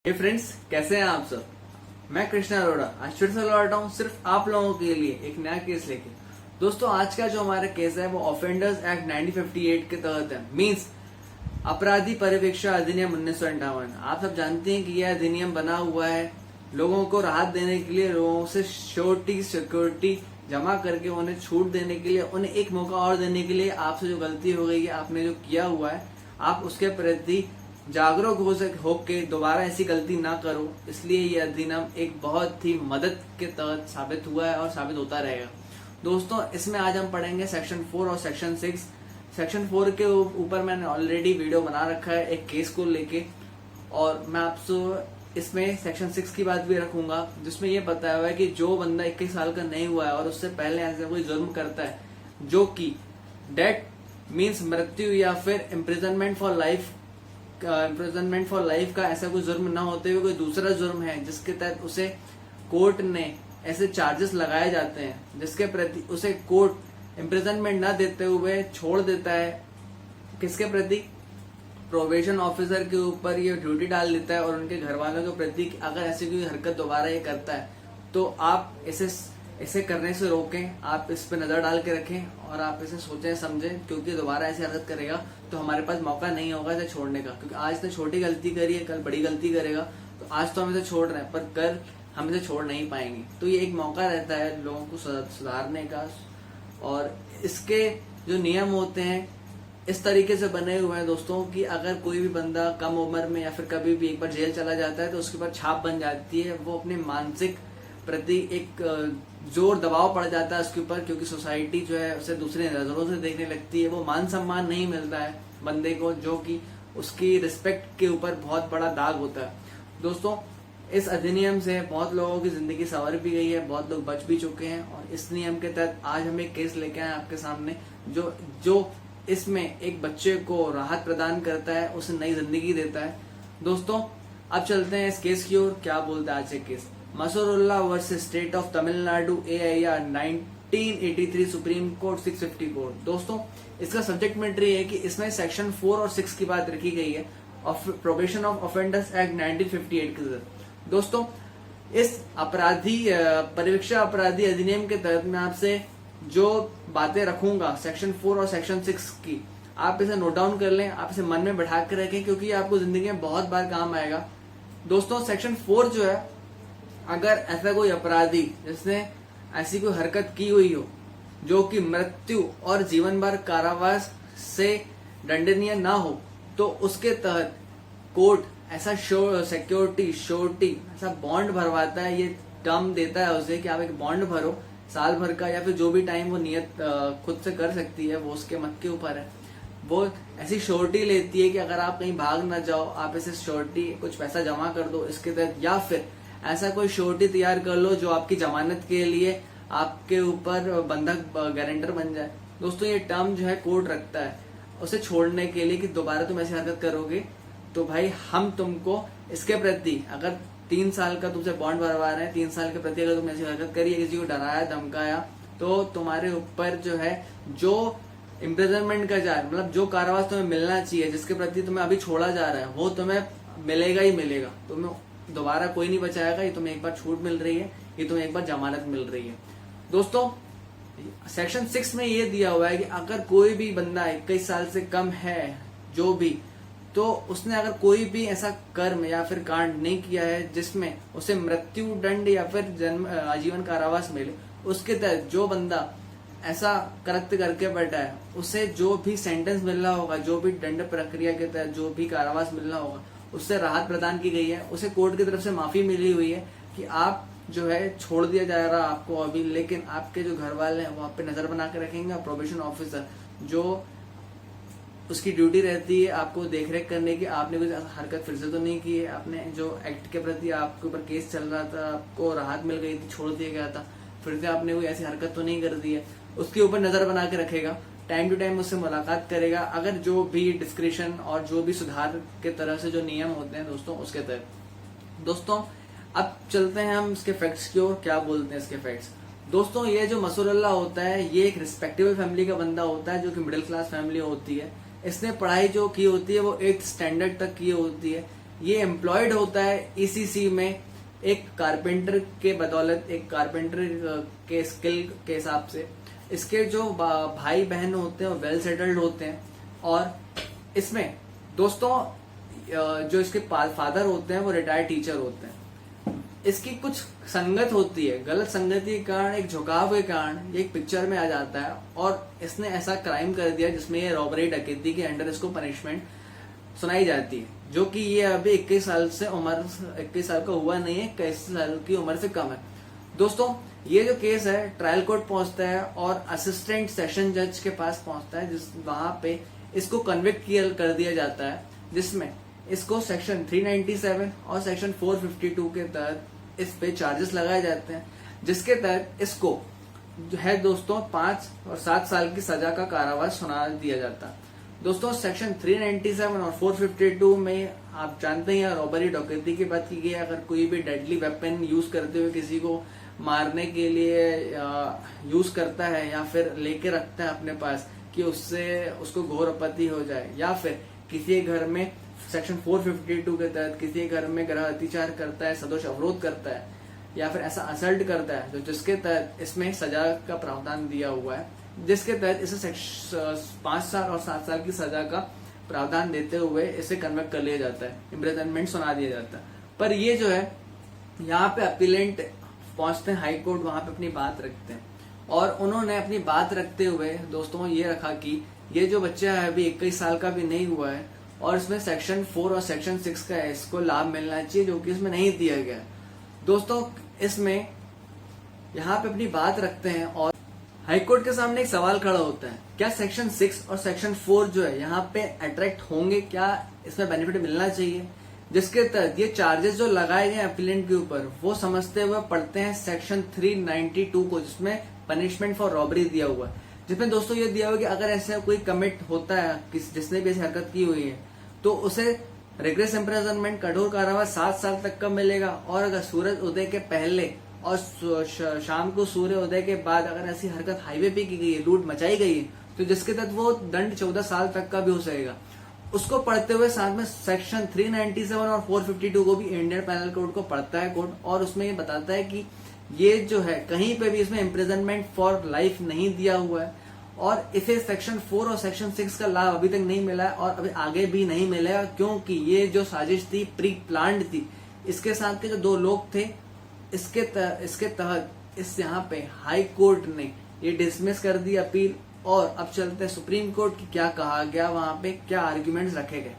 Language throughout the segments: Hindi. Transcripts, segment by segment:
हे फ्रेंड्स, कैसे हैं आप सब। मैं कृष्णा अरोड़ा आज फिर से लौटा हूँ सिर्फ आप लोगों के लिए एक नया केस लेके। दोस्तों, आज का जो हमारा केस है वो ऑफेंडर्स एक्ट 1958 के तहत है। मींस अपराधी परिवीक्षा अधिनियम 1958। आप सब जानते हैं कि यह अधिनियम बना हुआ है लोगों को राहत देने के लिए, लोगों से श्योरिटी सिक्योरिटी जमा करके उन्हें छूट देने के लिए, उन्हें एक मौका और देने के लिए। आपसे जो गलती हो गई है, आपने जो किया हुआ है, आप उसके प्रति जागरूक होके दोबारा ऐसी गलती ना करो। इसलिए ये अधिनियम एक बहुत ही मदद के तहत साबित हुआ है और साबित होता रहेगा। दोस्तों, इसमें आज हम पढ़ेंगे सेक्शन 4 और सेक्शन 6। सेक्शन 4 के ऊपर मैंने ऑलरेडी वीडियो बना रखा है एक केस को लेके, और मैं आपसे इसमें सेक्शन 6 की बात भी रखूंगा, जिसमें ये बताया हुआ है कि जो बंदा 21 साल का नहीं हुआ है और उससे पहले ऐसा कोई जुर्म करता है जो कि डेथ मीन्स मृत्यु या फिर इम्प्रिजनमेंट फॉर लाइफ का ऐसा कोई जुर्म ना होते हुए कोई दूसरा जुर्म है जिसके तहत उसे कोर्ट ने ऐसे चार्जेस लगाए जाते हैं, जिसके प्रति उसे कोर्ट इम्प्रिजनमेंट ना देते हुए छोड़ देता है। किसके प्रति? प्रोबेशन ऑफिसर के ऊपर ये ड्यूटी डाल देता है और उनके घर वालों के प्रति कि अगर ऐसी कोई हरकत दोबारा ये करता है तो आप इसे करने से रोकें, आप इस पे नजर डाल के रखें और आप इसे सोचें समझें, क्योंकि दोबारा ऐसी हरकत करेगा तो हमारे पास मौका नहीं होगा इसे छोड़ने का। क्योंकि आज तो छोटी गलती करी है, कल बड़ी गलती करेगा, तो आज तो हम इसे छोड़ रहे हैं पर कल हम इसे छोड़ नहीं पाएंगे। तो ये एक मौका रहता है लोगों को सुधारने का। और इसके जो नियम होते हैं इस तरीके से बने हुए हैं दोस्तों कि अगर कोई भी बंदा कम उम्र में या फिर कभी भी एक बार जेल चला जाता है तो उसके ऊपर छाप बन जाती है। वो अपने मानसिक प्रति एक जोर दबाव पड़ जाता है उसके ऊपर, क्योंकि सोसाइटी जो है उसे दूसरे नजरों से देखने लगती है। वो मान सम्मान नहीं मिलता है बंदे को, जो कि उसकी रिस्पेक्ट के ऊपर बहुत बड़ा दाग होता है। दोस्तों, इस अधिनियम से बहुत लोगों की जिंदगी संवर भी गई है, बहुत लोग बच भी चुके हैं। और इस नियम के तहत आज हम एक केस लेके आए आपके सामने जो इसमें एक बच्चे को राहत प्रदान करता है, उसे नई जिंदगी देता है। दोस्तों, अब चलते हैं इस केस की ओर। क्या बोलता है आज ये case? Masurullah versus state of Tamil Nadu AIR 1983 supreme court 650 court. दोस्तों, इसका सब्जेक्ट मैटर ये है कि इसमें सेक्शन 4 और 6 की बात रखी गई है प्रोबेशन ऑफ ऑफेंडर्स एक्ट 1958 के तहत। दोस्तों, इस परिवीक्षा अपराधी अधिनियम के तहत मैं आपसे जो बातें रखूंगा सेक्शन 4 और सेक्शन 6 की, आप इसे नोट डाउन कर लें, आप इसे मन में बैठा कर रखें, क्योंकि आपको जिंदगी में बहुत बार काम आएगा। दोस्तों, सेक्शन 4 जो है, अगर ऐसा कोई अपराधी जिसने ऐसी कोई हरकत की हुई हो जो कि मृत्यु और जीवन भर कारावास से दंडनीय ना हो, तो उसके तहत कोर्ट ऐसा सिक्योरिटी श्योरिटी ऐसा बॉन्ड भरवाता है। ये टर्म देता है उसे कि आप एक बॉन्ड भरो साल भर का, या फिर जो भी टाइम वो नियत खुद से कर सकती है, वो उसके मत के ऊपर है। वो ऐसी श्योरिटी लेती है कि अगर आप कहीं भाग ना जाओ, आप ऐसे श्योरिटी कुछ पैसा जमा कर दो इसके तहत, या फिर ऐसा कोई श्योरिटी तैयार कर लो जो आपकी जमानत के लिए आपके ऊपर बंधक गारंटर बन जाए। दोस्तों, ये टर्म जो है कोर्ट रखता है उसे छोड़ने के लिए कि दोबारा तुम ऐसी हरकत करोगे तो भाई हम तुमको इसके प्रति, अगर 3 साल का तुमसे बॉन्ड भरवा रहे हैं, 3 साल के प्रति अगर तुम ऐसी हरकत करी है, किसी को डराया धमकाया, तो तुम्हारे ऊपर जो है जो इम्प्रिजनमेंट का चार्ज, मतलब जो कारावास तुम्हें मिलना चाहिए, जिसके प्रति तुम्हें अभी छोड़ा जा रहा है, वो तुम्हें मिलेगा ही मिलेगा। तुम्हें दोबारा कोई नहीं बचाएगा। ये तुम्हें एक बार छूट मिल रही है, ये तुम्हें एक बार जमानत मिल रही है। दोस्तों, सेक्शन 6 में ये दिया हुआ है कि अगर कोई भी बंदा 21 साल से कम है जो भी, तो उसने अगर कोई भी ऐसा कर्म या फिर कांड नहीं किया है जिसमें उसे मृत्यु दंड या फिर आजीवन कारावास मिले, उसके तहत जो बंदा ऐसा कृत्य करके बैठा है उसे जो भी सेंटेंस मिलना होगा, जो भी दंड प्रक्रिया के तहत जो भी कारावास मिलना होगा, उससे राहत प्रदान की गई है। उसे कोर्ट की तरफ से माफी मिली हुई है कि आप जो है छोड़ दिया जा रहा आपको अभी, लेकिन आपके जो घर वाले हैं वो आप पे नजर बना के रखेंगे। प्रोबेशन ऑफिसर जो उसकी ड्यूटी रहती है आपको देख रेख करने की, आपने कुछ हरकत फिर से तो नहीं की है, आपने जो एक्ट के प्रति आपके ऊपर केस चल रहा था, आपको राहत मिल गई थी, छोड़ दिया गया था, फिर से आपने कोई ऐसी हरकत तो नहीं कर दी है, उसके ऊपर नजर बना के रखेगा। टाइम टू टाइम उससे मुलाकात करेगा, अगर जो भी डिस्क्रिप्शन और जो भी सुधार के तरह से जो नियम होते हैं दोस्तों उसके तहत। दोस्तों, अब चलते हैं हम इसके फैक्ट्स की ओर। क्या बोलते हैं इसके फैक्ट्स? दोस्तों, ये जो मसूरुल्लाह होता है ये एक रिस्पेक्टेबल फैमिली का बंदा होता है, जो कि मिडिल क्लास फैमिली होती है। इसने पढ़ाई जो की होती है वो 8th स्टैंडर्ड तक की होती है। ये एम्प्लॉयड होता है ईसीसी में एक कारपेंटर के बदौलत, एक कारपेंटर के स्किल के हिसाब से। इसके जो भाई बहन होते हैं वो वेल सेटल्ड होते हैं। और इसमें दोस्तों जो इसके फादर होते हैं वो रिटायर्ड टीचर होते हैं। इसकी कुछ संगत होती है, गलत संगति के कारण, एक झुकाव के कारण ये एक पिक्चर में आ जाता है और इसने ऐसा क्राइम कर दिया जिसमें ये रॉबरी डकैती के अंडर इसको पनिशमेंट सुनाई जाती है, जो कि ये अभी 21 साल से उम्र, 21 साल का हुआ नहीं है, 21 साल की उम्र से कम है। दोस्तों ये जो केस है ट्रायल कोर्ट पहुंचता है और असिस्टेंट सेशन जज के पास पहुंचता है, जिस वहां पे इसको कन्विक्ट कर दिया जाता है, जिसमें इसको सेक्शन 397 और सेक्शन 452 के तहत इस पे चार्जेस लगाए जाते हैं, जिसके तहत इसको जो है दोस्तों 5 और 7 साल की सजा का कारावास सुना दिया जाता है। दोस्तों सेक्शन 397 और 452 में आप जानते हैं रॉबरी डकैती की बात की गई है। अगर कोई भी डेडली वेपन यूज करते हुए किसी को मारने के लिए यूज करता है या फिर लेके रखता है अपने पास कि उससे उसको घोर आपत्ति हो जाए, या फिर किसी घर में सेक्शन 452 के तहत किसी घर में ग्रह अतिचार करता है, सदोष अवरोध करता है, या फिर ऐसा असल्ट करता है, तो जिसके तहत इसमें सजा का प्रावधान दिया हुआ है, जिसके तहत इसे 5 साल और 7 साल की सजा का प्रावधान देते हुए इसे कन्वर्ट कर लिया जाता है, इम्प्रिजनमेंट सुना दिया जाता है। पर ये जो है यहाँ पे अपीलेंट पहुंचते हैं हाई कोर्ट, वहां पे अपनी बात रखते हैं और उन्होंने अपनी बात रखते हुए दोस्तों ये रखा कि ये जो बच्चा है अभी 21 साल का भी नहीं हुआ है और इसमें सेक्शन 4 और सेक्शन 6 का इसको लाभ मिलना चाहिए, जो कि इसमें नहीं दिया गया। दोस्तों इसमें यहाँ पे अपनी बात रखते हैं और हाईकोर्ट के सामने एक सवाल खड़ा होता है, क्या सेक्शन 6 और सेक्शन 4 जो है यहाँ पे अट्रैक्ट होंगे, क्या इसमें बेनिफिट मिलना चाहिए, जिसके तहत ये चार्जेस जो लगाए गए अपीलेंट के ऊपर वो समझते हुए पढ़ते हैं सेक्शन 392 को, जिसमें पनिशमेंट फॉर रॉबरी दिया हुआ है, जिसमें दोस्तों ये दिया हुआ है कि अगर ऐसा कोई कमिट होता है जिसने भी ऐसी हरकत की हुई है तो उसे रिग्रेस इम्प्रिजनमेंट, कठोर कारावास 7 साल तक का मिलेगा। और अगर सूरज उदय के पहले और शाम को सूर्य उदय के बाद अगर ऐसी हरकत हाईवे पे की गई है, लूट मचाई गई है, तो जिसके तहत वो दंड 14 साल तक का भी हो सकेगा। उसको पढ़ते हुए साथ में सेक्शन 397 और 452 को भी इंडियन पैनल कोड को पढ़ता है कोर्ट, और उसमें ये बताता है कि ये जो है कहीं पे भी इसमें इम्प्रिजनमेंट फॉर लाइफ नहीं दिया हुआ है और इसे सेक्शन 4 और सेक्शन 6 का लाभ अभी तक नहीं मिला है और अभी आगे भी नहीं मिलेगा, क्योंकि ये जो साजिश थी प्री प्लान्ड थी। इसके साथ के जो 2 लोग थे इसके तहत इस यहाँ पे हाई कोर्ट ने ये डिसमिस कर दी अपील। और अब चलते हैं सुप्रीम कोर्ट की क्या कहा गया, वहां पे क्या आर्ग्यूमेंट्स रखे गए।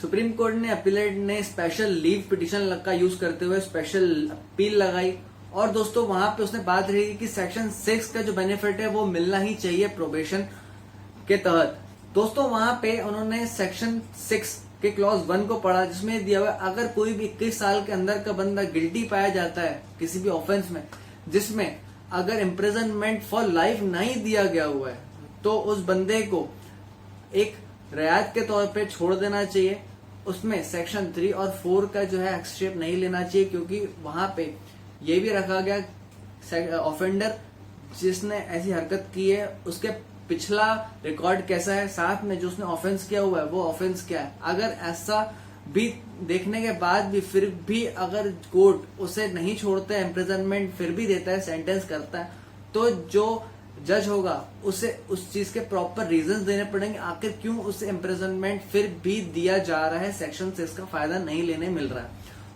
सुप्रीम कोर्ट ने अपीलेट ने स्पेशल लीव पिटिशन का यूज करते हुए स्पेशल अपील लगाई और दोस्तों वहां पे उसने बात रही कि सेक्शन 6 का जो बेनिफिट है वो मिलना ही चाहिए प्रोबेशन के तहत। दोस्तों वहां पे उन्होंने सेक्शन 6 के क्लॉज 1 को पढ़ा, जिसमें दिया हुआ अगर कोई भी 21 साल के अंदर का बंदा गिल्टी पाया जाता है किसी भी ऑफेंस में जिसमें अगर इम्प्रिजनमेंट फॉर लाइफ नहीं दिया गया हुआ है, तो उस बंदे को एक रियायत के तौर पे छोड़ देना चाहिए। उसमें सेक्शन 3 और 4 का जो है एक्सट्रेप नहीं लेना चाहिए, क्योंकि वहां पे ये भी रखा गया ऑफेंडर जिसने ऐसी हरकत की है उसके पिछला रिकॉर्ड कैसा है, साथ में जो उसने ऑफेंस किया हुआ है वो ऑफेंस क्या है। अगर ऐसा भी देखने के बाद भी फिर भी अगर कोर्ट उसे नहीं छोड़ता है, इम्प्रिजनमेंट फिर भी देता है, सेंटेंस करता है, तो जो जज होगा उसे उस चीज के प्रॉपर रीजंस देने पड़ेंगे आखिर क्यों उसे इम्प्रिजनमेंट फिर भी दिया जा रहा है, सेक्शन 6 का फायदा नहीं लेने मिल रहा है।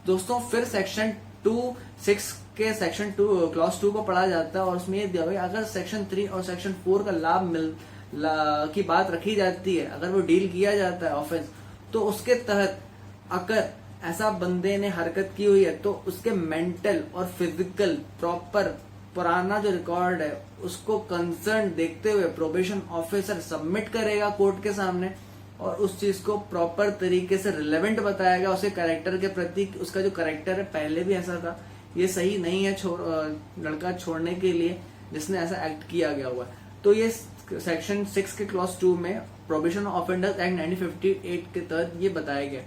दोस्तों फिर सेक्शन 6 के सेक्शन 2 क्लॉज 2 को पढ़ा जाता है और उसमें ये दिया हुआ है अगर सेक्शन 3 और सेक्शन 4 का लाभ की बात रखी जाती है, अगर वो डील किया जाता है ऑफेंस, तो उसके तहत अगर ऐसा बंदे ने हरकत की हुई है तो उसके मेंटल और फिजिकल प्रॉपर पुराना जो रिकॉर्ड है उसको कंसर्न देखते हुए प्रोबेशन ऑफिसर सबमिट करेगा कोर्ट के सामने और उस चीज को प्रॉपर तरीके से रिलेवेंट बताएगा उसके कैरेक्टर के प्रति। उसका जो कैरेक्टर है पहले भी ऐसा था, ये सही नहीं है लड़का छोड़ने के लिए जिसने ऐसा एक्ट किया गया हुआ है। तो ये सेक्शन 6 के क्लॉज 2 में प्रोबेशन ऑफेंडर्स एक्ट 1958 के तहत ये बताया गया।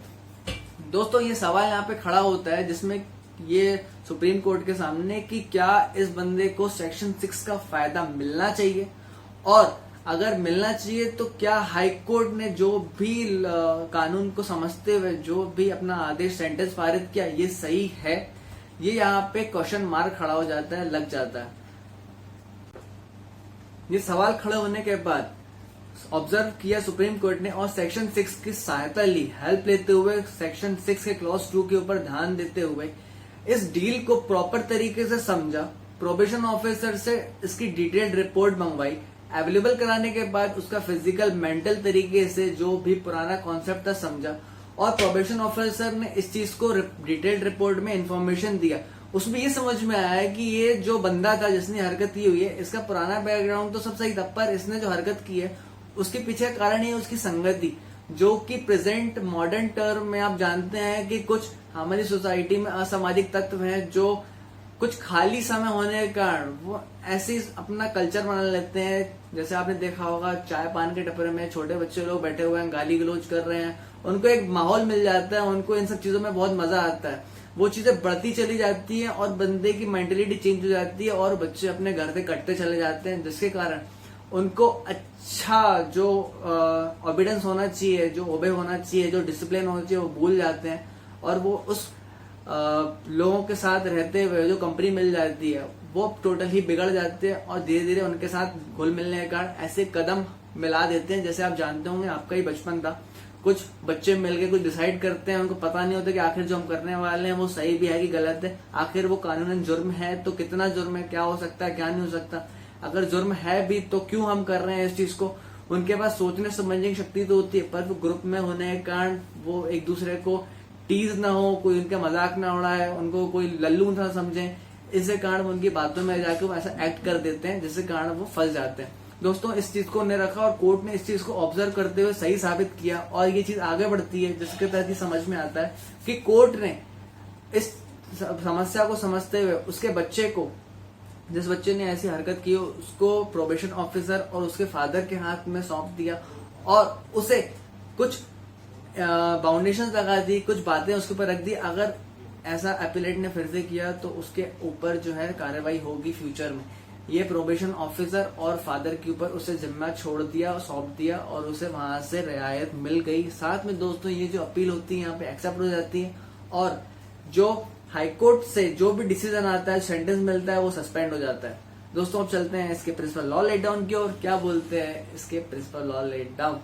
दोस्तों ये सवाल यहाँ पे खड़ा होता है जिसमें ये सुप्रीम कोर्ट के सामने कि क्या इस बंदे को सेक्शन 6 का फायदा मिलना चाहिए, और अगर मिलना चाहिए तो क्या हाई कोर्ट ने जो भी कानून को समझते हुए जो भी अपना आदेश सेंटेंस पारित किया ये सही है, ये यहाँ पे क्वेश्चन मार्क खड़ा हो जाता है, लग जाता है। ये सवाल खड़े होने के बाद ऑब्जर्व किया सुप्रीम कोर्ट ने और सेक्शन 6 की सहायता ली, हेल्प लेते हुए सेक्शन 6 के क्लॉज 2 के ऊपर ध्यान देते हुए इस डील को प्रॉपर तरीके से समझा, प्रोबेशन ऑफिसर से इसकी डिटेल्ड रिपोर्ट मंगवाई, अवेलेबल कराने के बाद उसका फिजिकल मेंटल तरीके से जो भी पुराना कॉन्सेप्ट था समझा, और प्रोबेशन ऑफिसर ने इस चीज को डिटेल्ड रिपोर्ट में इंफॉर्मेशन दिया। उसमें ये समझ में आया कि ये जो बंदा था जिसने हरकत की हुई है, इसका पुराना बैकग्राउंड तो सब सही था, पर इसने जो हरकत की है उसके पीछे का कारण ये उसकी संगति, जो कि प्रेजेंट मॉडर्न टर्म में आप जानते हैं कि कुछ हमारी सोसाइटी में असामाजिक तत्व हैं जो कुछ खाली समय होने के कारण वो ऐसे अपना कल्चर बना लेते हैं। जैसे आपने देखा होगा चाय पान के टपरे में छोटे बच्चे लोग बैठे हुए हैं, गाली गलौज कर रहे हैं, उनको एक माहौल मिल जाता है, उनको इन सब चीजों में बहुत मजा आता है, वो चीजें बढ़ती चली जाती हैं और बंदे की मेंटेलिटी चेंज हो जाती है और बच्चे अपने घर से कटते चले जाते हैं, जिसके कारण उनको अच्छा जो ऑबिडेंस होना चाहिए, जो ओबे होना चाहिए, जो डिसिप्लिन होना चाहिए, वो भूल जाते हैं और वो उस लोगों के साथ रहते हुए जो कंपनी मिल जाती है वो टोटल ही बिगड़ जाते हैं और धीरे धीरे उनके साथ घुल मिलने के कारण ऐसे कदम मिला देते हैं। जैसे आप जानते होंगे, आपका ही बचपन था, कुछ बच्चे मिलके कुछ डिसाइड करते हैं, उनको पता नहीं होता कि आखिर जो हम करने वाले हैं वो सही भी है कि गलत है, आखिर वो कानूनन जुर्म है तो कितना जुर्म है, क्या हो सकता है क्या नहीं हो सकता, अगर जुर्म है भी तो क्यों हम कर रहे हैं इस चीज को। उनके पास सोचने समझने की शक्ति तो होती है, पर वो ग्रुप में होने के कारण वो एक दूसरे को टीज ना हो, कोई उनका मजाक ना उड़ाए, उनको कोई लल्लू ना समझे, इसके कारण उनकी बातों में जाके वो ऐसा एक्ट कर देते हैं जिसके कारण वो फंस जाते हैं। दोस्तों, इस चीज को उन्हें रखा और कोर्ट ने इस चीज को ऑब्जर्व करते हुए सही साबित किया और ये चीज आगे बढ़ती है, जिसके तहत ही समझ में आता है कि कोर्ट ने इस समस्या को समझते हुए उसके बच्चे को, जिस बच्चे ने ऐसी हरकत की उसको प्रोबेशन ऑफिसर और उसके फादर के हाथ में सौंप दिया और उसे कुछ बाउंडेशन लगा दी, कुछ बातें उसके ऊपर रख दी, अगर ऐसा अपीलेट ने फिर से किया तो उसके ऊपर जो है कार्रवाई होगी फ्यूचर में। ये प्रोबेशन ऑफिसर और फादर के ऊपर उसे जिम्मा छोड़ दिया और सौंप दिया और उसे वहां से रियायत मिल गई। साथ में दोस्तों ये जो अपील होती है यहाँ पे एक्सेप्ट हो जाती है और जो हाईकोर्ट से जो भी डिसीजन आता है, सेंटेंस मिलता है, वो सस्पेंड हो जाता है। दोस्तों अब चलते हैं इसके प्रिंसिपल लॉ लेट डाउन की और क्या बोलते हैं इसके प्रिंसिपल लॉ लेट डाउन।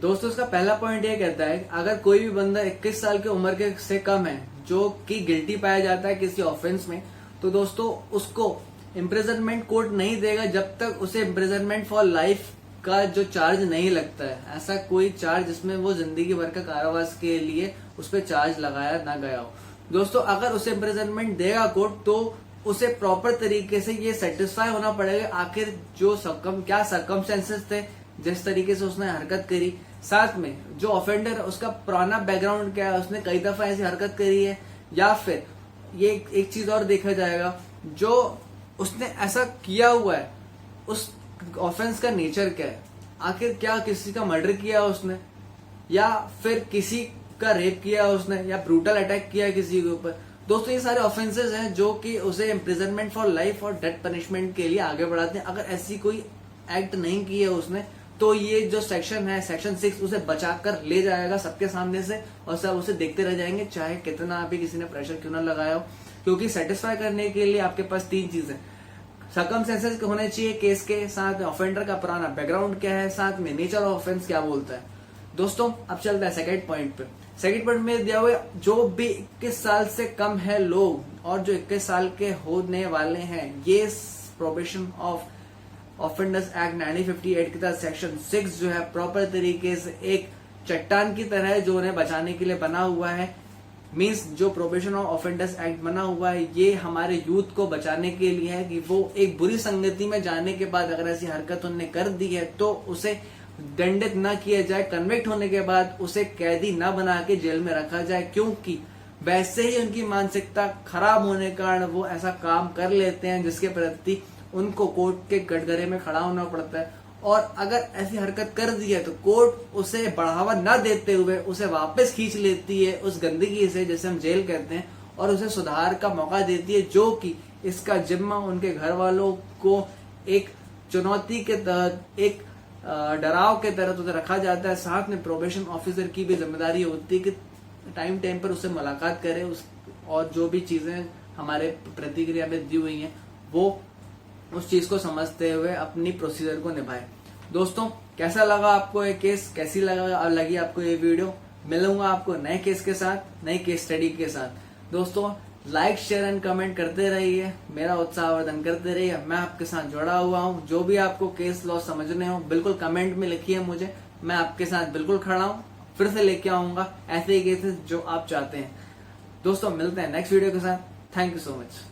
दोस्तों इसका पहला पॉइंट ये कहता है अगर कोई भी बंदा 21 साल की उम्र के से कम है जो कि गिल्टी पाया जाता है किसी ऑफेंस में, तो दोस्तों उसको इम्प्रिजनमेंट कोर्ट नहीं देगा जब तक उसे इम्प्रिजनमेंट फॉर लाइफ का जो चार्ज नहीं लगता है। ऐसा कोई चार्ज जिसमें वो जिंदगी भर का कारावास के लिए उस पर चार्ज लगाया ना गया हो। दोस्तों अगर उसे इम्प्रिजनमेंट देगा कोर्ट तो उसे प्रॉपर तरीके से ये सेटिस्फाई होना पड़ेगा आखिर जो क्या सर्कमस्टेंसेस थे जिस तरीके से उसने हरकत करी, साथ में जो ऑफेंडर है उसका पुराना बैकग्राउंड क्या है, उसने कई दफा ऐसी हरकत करी है, या फिर ये एक चीज और देखा जाएगा जो उसने ऐसा किया हुआ है उस ऑफेंस का नेचर क्या है, आखिर क्या किसी का मर्डर किया उसने या फिर किसी का रेप किया उसने या ब्रूटल अटैक किया किसी के ऊपर। दोस्तों ये सारे ऑफेंसेस हैं जो कि उसे इम्प्रिजनमेंट फॉर लाइफ और डेथ पनिशमेंट के लिए आगे बढ़ाते हैं। अगर ऐसी कोई एक्ट नहीं की है उसने तो ये जो सेक्शन है सेक्शन 6 उसे बचाकर ले जाएगा सबके सामने से और सब उसे देखते रह जाएंगे चाहे कितना भी किसी ने प्रेशर क्यों ना लगाया हो, क्योंकि सेटिस्फाई करने के लिए आपके पास 3 चीजें सर्कमस्टेंसेस होने चाहिए केस के, साथ में ऑफेंडर का पुराना बैकग्राउंड क्या है, साथ में नेचर ऑफ ऑफेंस क्या बोलता है। दोस्तों अब चलता है सेकंड पॉइंट पे। सेकंड पॉइंट में दिया हुआ जो भी 21 साल से कम है लोग और जो 21 साल के होने वाले हैं, ये प्रोबेशन ऑफ ऑफेंडर्स एक्ट 1958 के तहत सेक्शन 6 जो है प्रॉपर तरीके से एक चट्टान की तरह है जो उन्हें बचाने के लिए बना हुआ है। मींस जो प्रोबेशन ऑफ ऑफेंडर्स एक्ट बना हुआ है ये हमारे यूथ को बचाने के लिए है कि वो एक बुरी संगति में जाने के बाद अगर ऐसी हरकत उन्होंने कर दी है तो उसे दंडित न किया जाए, कन्विक्ट होने के बाद उसे कैदी न बना के जेल में रखा जाए, क्योंकि वैसे ही उनकी मानसिकता खराब होने के कारण वो ऐसा काम कर लेते हैं जिसके प्रति उनको कोर्ट के कटघरे में खड़ा होना पड़ता है। और अगर ऐसी हरकत कर दी है तो कोर्ट उसे बढ़ावा न देते हुए उसे वापस खींच लेती है उस गंदगी से जैसे हम जेल कहते हैं और उसे सुधार का मौका देती है, जो कि इसका जिम्मा उनके घर वालों को एक चुनौती के तहत, एक डराव के तरह उसे रखा जाता है। साथ में प्रोबेशन ऑफिसर की भी जिम्मेदारी होती है कि टाइम पर उससे मुलाकात करे और जो भी चीजें हमारे प्रतिक्रिया में दी हुई हैं वो उस चीज को समझते हुए अपनी प्रोसीजर को निभाए। दोस्तों, कैसा लगा आपको ये केस, कैसी लगी आपको ये वीडियो? मिलूंगा आपको नए केस के साथ, नई केस स्टडी के साथ। दोस्तों, लाइक शेयर एंड कमेंट करते रहिए, मेरा उत्साहवर्धन करते रहिए। मैं आपके साथ जुड़ा हुआ हूँ। जो भी आपको केस लॉ समझने हो बिल्कुल कमेंट में लिखिए मुझे, मैं आपके साथ बिल्कुल खड़ा हूँ। फिर से लेके आऊंगा ऐसे ही केसेस जो आप चाहते हैं। दोस्तों, मिलते हैं नेक्स्ट वीडियो के साथ। Thank you so much.